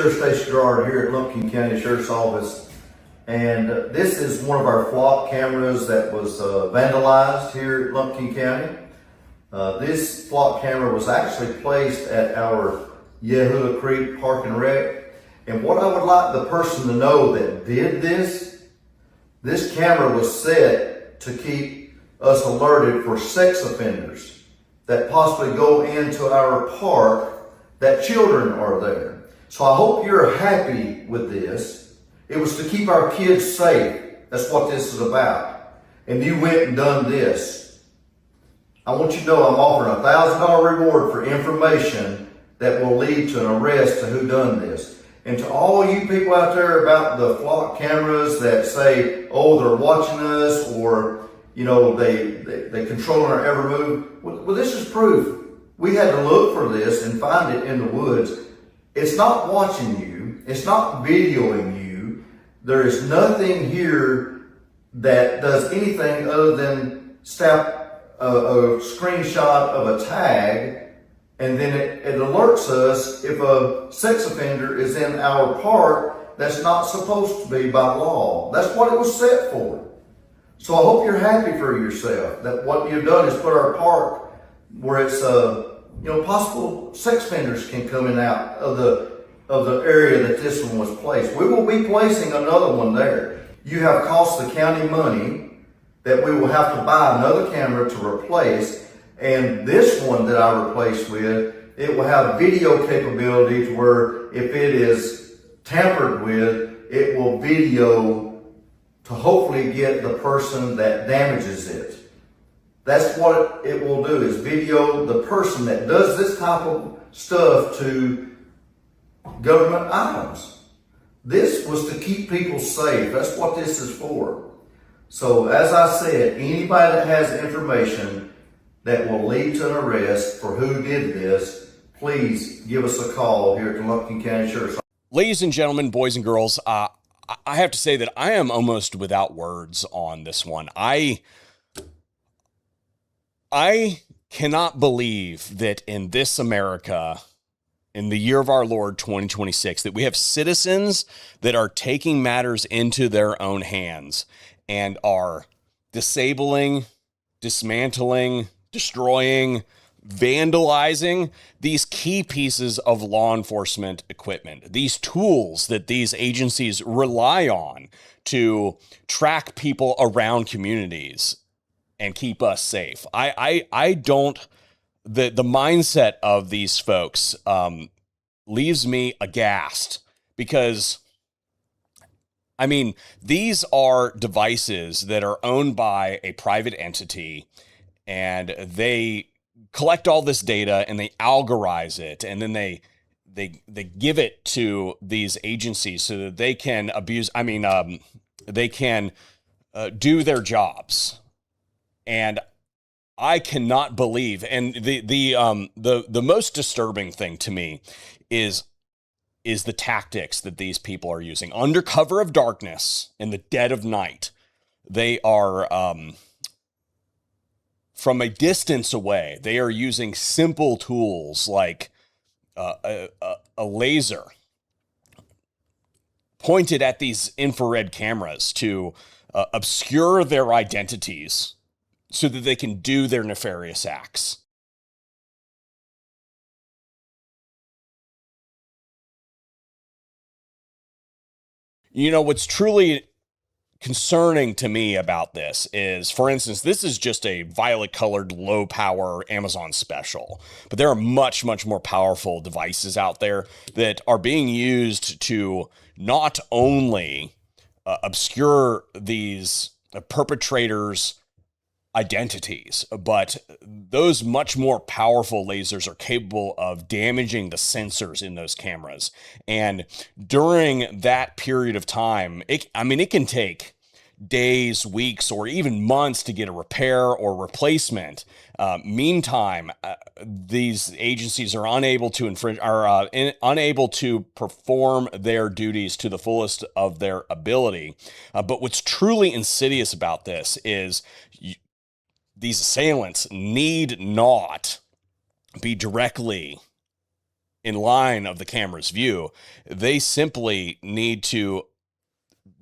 Sheriff Station Guard here at Lumpkin County Sheriff's Office, and this is one of our flock cameras that was vandalized here at Lumpkin County. This flock camera was actually placed at our Yehuda Creek Park and Rec, and what I would like the person to know that did this camera was set to keep us alerted for sex offenders that possibly go into our park, that children are there. So I hope you're happy with this. It was to keep our kids safe. That's what this is about. And you went and done this. I want you to know I'm offering a $1,000 reward for information that will lead to an arrest to who done this. And to all you people out there about the flock cameras that say, oh, they're watching us, or, you know, they controlling our every move. Well, this is proof. We had to look for this and find it in the woods. It's not watching you. It's not videoing you. There is nothing here that does anything other than snap a screenshot of a tag, and then it alerts us if a sex offender is in our park that's not supposed to be by law. That's what it was set for. So I hope you're happy for yourself that what you've done is put our park where it's possible sex offenders can come in and out of the area that this one was placed. We will be placing another one there. You have cost the county money that we will have to buy another camera to replace, and this one that I replaced with, it will have video capability to where if it is tampered with, it will video to hopefully get the person that damages it. That's what it will do, is video the person that does this type of stuff to government items. This was to keep people safe. That's what this is for. So as I said, anybody that has information that will lead to an arrest for who did this, please give us a call here at the Lumpkin County Sheriff's Office. Ladies and gentlemen, boys and girls, I have to say that I am almost without words on this one. I cannot believe that in this America, in the year of our Lord 2026, that we have citizens that are taking matters into their own hands and are disabling, dismantling, destroying, vandalizing these key pieces of law enforcement equipment, these tools that these agencies rely on to track people around communities and keep us safe. I don't, the mindset of these folks leaves me aghast, because I mean, these are devices that are owned by a private entity, and they collect all this data and they algorize it, and then they give it to these agencies so that they can they can do their jobs. And I cannot believe, and the most disturbing thing to me is the tactics that these people are using. Under cover of darkness, in the dead of night, they are, from a distance away, they are using simple tools like a laser pointed at these infrared cameras to obscure their identities so that they can do their nefarious acts. You know, what's truly concerning to me about this is, for instance, this is just a violet-colored, low-power Amazon special, but there are much, much more powerful devices out there that are being used to not only obscure these perpetrators' identities, but those much more powerful lasers are capable of damaging the sensors in those cameras. And during that period of time, it can take days, weeks, or even months to get a repair or replacement. Meantime, these agencies are unable to unable to perform their duties to the fullest of their ability. But what's truly insidious about this is these assailants need not be directly in line of the camera's view. They simply need to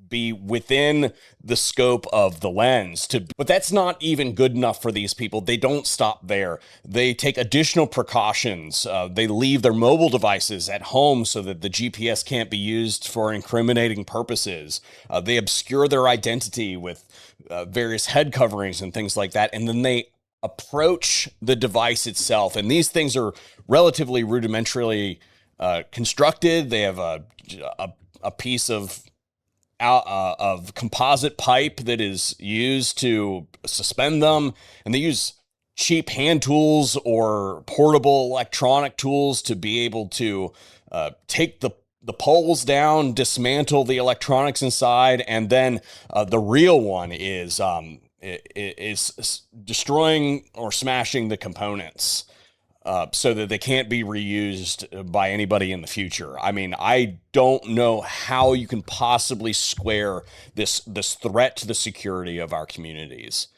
be within the scope of the lens but that's not even good enough for these people. They don't stop there. They take additional precautions. They leave their mobile devices at home so that the GPS can't be used for incriminating purposes. They obscure their identity with various head coverings and things like that. And then they approach the device itself. And these things are relatively rudimentarily constructed. They have a piece of composite pipe that is used to suspend them, and they use cheap hand tools or portable electronic tools to be able to take the poles down, dismantle the electronics inside, and then the real one is destroying or smashing the components. So that they can't be reused by anybody in the future. I mean, I don't know how you can possibly square this threat to the security of our communities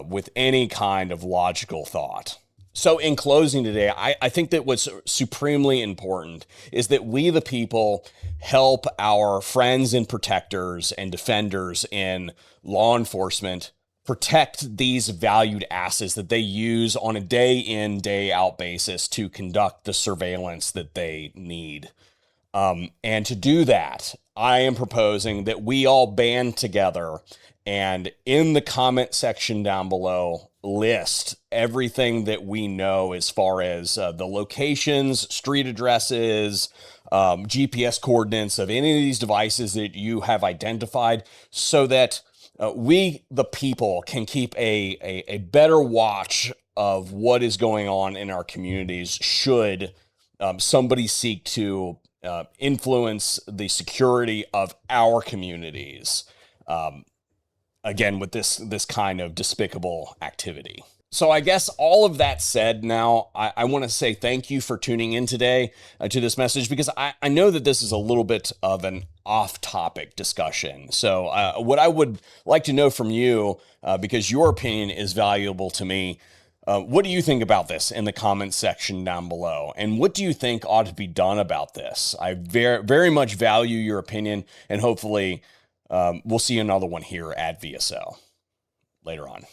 with any kind of logical thought. So in closing today, I think that what's supremely important is that we, the people, help our friends and protectors and defenders in law enforcement protect these valued assets that they use on a day in, day out basis to conduct the surveillance that they need. And to do that, I am proposing that we all band together and in the comment section down below, list everything that we know as far as the locations, street addresses, GPS coordinates of any of these devices that you have identified, so that we, the people, can keep a better watch of what is going on in our communities should somebody seek to influence the security of our communities, again, with this kind of despicable activity. So I guess all of that said, now I want to say thank you for tuning in today to this message, because I know that this is a little bit of an off-topic discussion. So what I would like to know from you, because your opinion is valuable to me, what do you think about this in the comments section down below? And what do you think ought to be done about this? I very much value your opinion, and hopefully we'll see another one here at VSO later on.